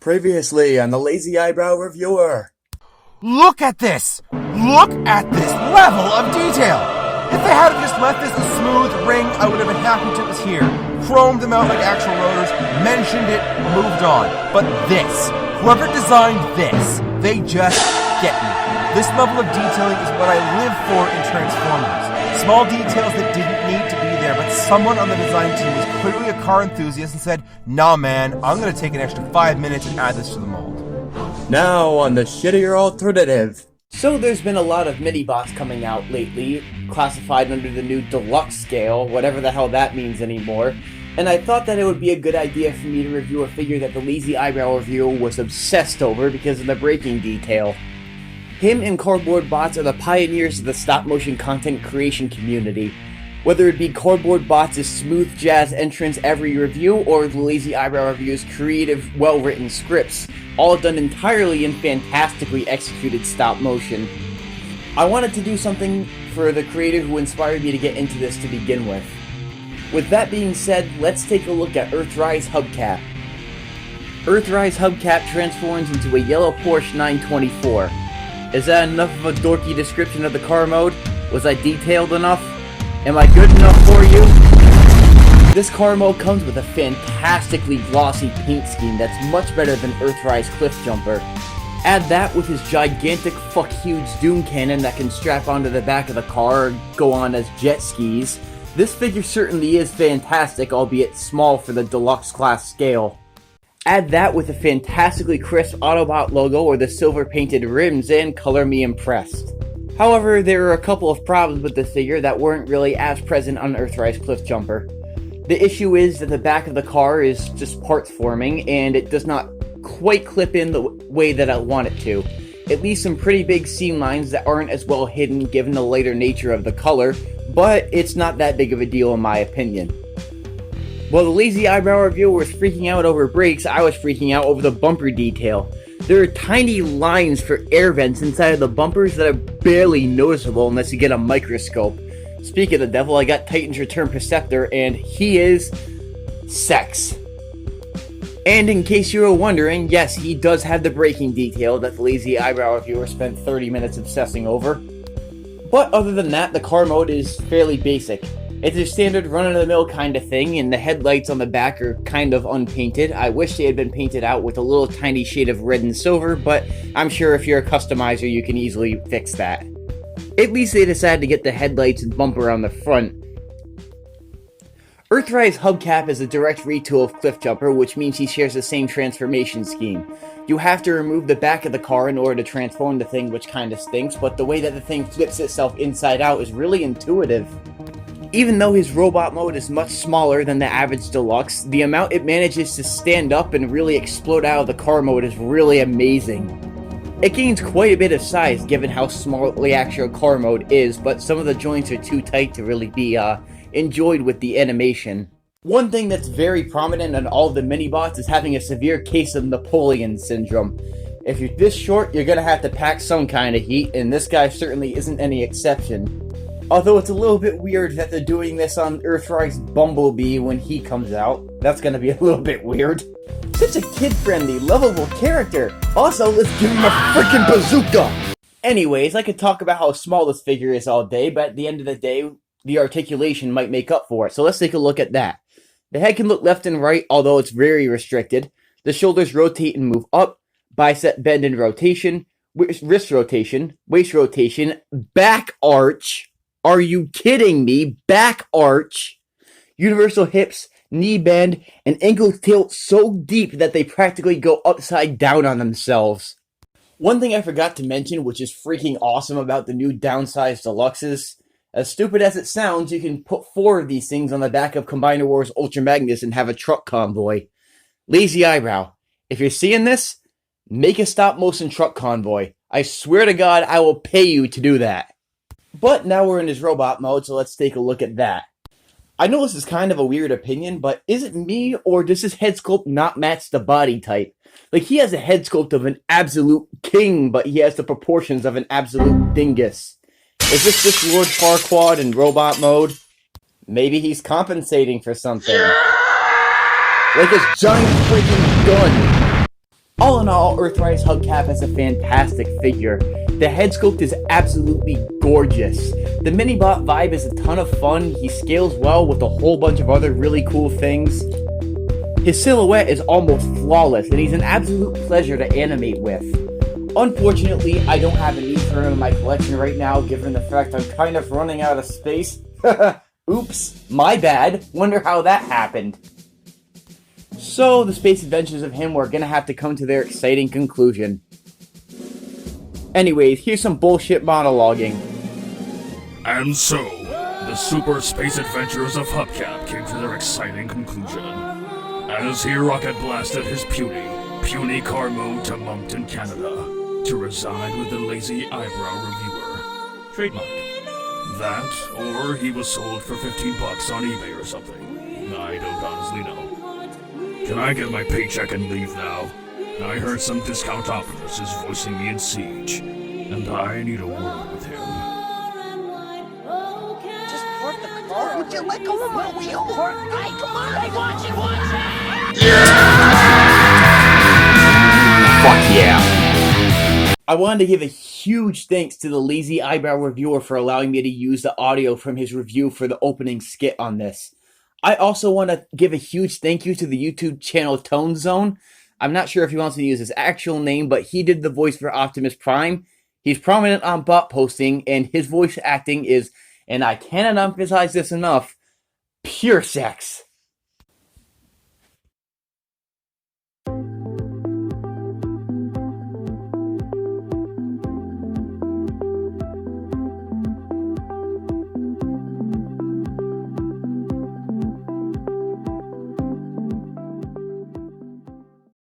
Previously on the Lazy Eyebrow Reviewer. Look at this! Look at this level of detail! If they had just left this a smooth ring, I would have been happy it was here. Chromed them out like actual rotors, mentioned it, moved on. But this, whoever designed this, they just get me. This level of detailing is what I live for in Transformers. Small details that didn't need to be there, but someone on the design team was clearly a car enthusiast and said, nah man, I'm gonna take an extra 5 minutes and add this to the mold. Now on the shittier alternative. So there's been a lot of mini-bots coming out lately, classified under the new deluxe scale, whatever the hell that means anymore, and I thought that it would be a good idea for me to review a figure that the Lazy Eyebrow Reviewer was obsessed over because of the breaking detail. Him and Cardboard Bots are the pioneers of the stop-motion content creation community. Whether it be Cardboard Bots' smooth jazz entrance every review, or the Lazy Eyebrow Review's creative, well-written scripts, all done entirely in fantastically executed stop-motion. I wanted to do something for the creator who inspired me to get into this to begin with. With that being said, let's take a look at Earthrise Hubcap. Earthrise Hubcap transforms into a yellow Porsche 924. Is that enough of a dorky description of the car mode? Was I detailed enough? Am I good enough for you? This car mode comes with a fantastically glossy paint scheme that's much better than Earthrise Cliff Jumper. Add that with his gigantic fuck-huge Doom Cannon that can strap onto the back of the car or go on as jet skis. This figure certainly is fantastic, albeit small for the deluxe class scale. Add that with a fantastically crisp Autobot logo or the silver painted rims and color me impressed. However, there are a couple of problems with the figure that weren't really as present on Earthrise Cliff Jumper. The issue is that the back of the car is just parts forming and it does not quite clip in the way that I want it to. It leaves some pretty big seam lines that aren't as well hidden given the lighter nature of the color, but it's not that big of a deal in my opinion. While the Lazy Eyebrow Reviewer was freaking out over brakes, I was freaking out over the bumper detail. There are tiny lines for air vents inside of the bumpers that are barely noticeable unless you get a microscope. Speak of the devil, I got Titan's Return Perceptor, and he is sex. And in case you were wondering, yes, he does have the braking detail that the Lazy Eyebrow Reviewer spent 30 minutes obsessing over. But other than that, the car mode is fairly basic. It's a standard run-of-the-mill kind of thing, and the headlights on the back are kind of unpainted. I wish they had been painted out with a little tiny shade of red and silver, but I'm sure if you're a customizer, you can easily fix that. At least they decided to get the headlights and bumper on the front. Earthrise Hubcap is a direct retool of Cliff Jumper, which means he shares the same transformation scheme. You have to remove the back of the car in order to transform the thing, which kinda stinks, but the way that the thing flips itself inside out is really intuitive. Even though his robot mode is much smaller than the average deluxe, the amount it manages to stand up and really explode out of the car mode is really amazing. It gains quite a bit of size given how small the actual car mode is, but some of the joints are too tight to really be enjoyed with the animation. One thing that's very prominent on all of the mini-bots is having a severe case of Napoleon syndrome. If you're this short, you're gonna have to pack some kind of heat, and this guy certainly isn't any exception. Although it's a little bit weird that they're doing this on Earthrise Bumblebee when he comes out. That's gonna be a little bit weird. Such a kid-friendly, lovable character. Also, let's give him a freaking bazooka! Anyways, I could talk about how small this figure is all day, but at the end of the day, the articulation might make up for it. So let's take a look at that. The head can look left and right, although it's very restricted. The shoulders rotate and move up. Bicep bend and rotation. Wrist rotation. Waist rotation. Back arch. Are you kidding me? Back arch, universal hips, knee bend, and ankle tilt so deep that they practically go upside down on themselves. One thing I forgot to mention, which is freaking awesome about the new downsized deluxes, as stupid as it sounds, you can put 4 of these things on the back of Combiner Wars Ultra Magnus and have a truck convoy. Lazy Eyebrow, if you're seeing this, make a stop-motion truck convoy. I swear to God, I will pay you to do that. But now we're in his robot mode, so let's take a look at that. I know this is kind of a weird opinion, but is it me, or does his head sculpt not match the body type? Like, he has a head sculpt of an absolute king, but he has the proportions of an absolute dingus. Is this just Lord Farquaad in robot mode? Maybe he's compensating for something. Like his giant freaking gun. All in all, Earthrise Hubcap is a fantastic figure. The head sculpt is absolutely gorgeous. The Minibot vibe is a ton of fun, he scales well with a whole bunch of other really cool things. His silhouette is almost flawless, and he's an absolute pleasure to animate with. Unfortunately, I don't have a need for him in my collection right now, given the fact I'm kind of running out of space. Oops, my bad. Wonder how that happened. So, the space adventures of him were gonna have to come to their exciting conclusion. Anyways, here's some bullshit monologuing. And so, the super space adventures of Hubcap came to their exciting conclusion, as he rocket blasted his puny car mode to Moncton, Canada, to reside with the lazy eyebrow reviewer. Trademark. That, or he was sold for $15 on eBay or something. I don't honestly know. Can I get my paycheck and leave now? I heard some discount optimist is voicing me in Siege, and I need a word with him. Just park the car. Would you let go of my wheel? Park. Hey, come on! Hey, watch it! Fuck yeah. I wanted to give a huge thanks to the Lazy Eyebrow reviewer for allowing me to use the audio from his review for the opening skit on this. I also want to give a huge thank you to the YouTube channel ToneZone. I'm not sure if he wants me to use his actual name, but he did the voice for Optimus Prime. He's prominent on bot posting, and his voice acting is, and I cannot emphasize this enough, pure sex.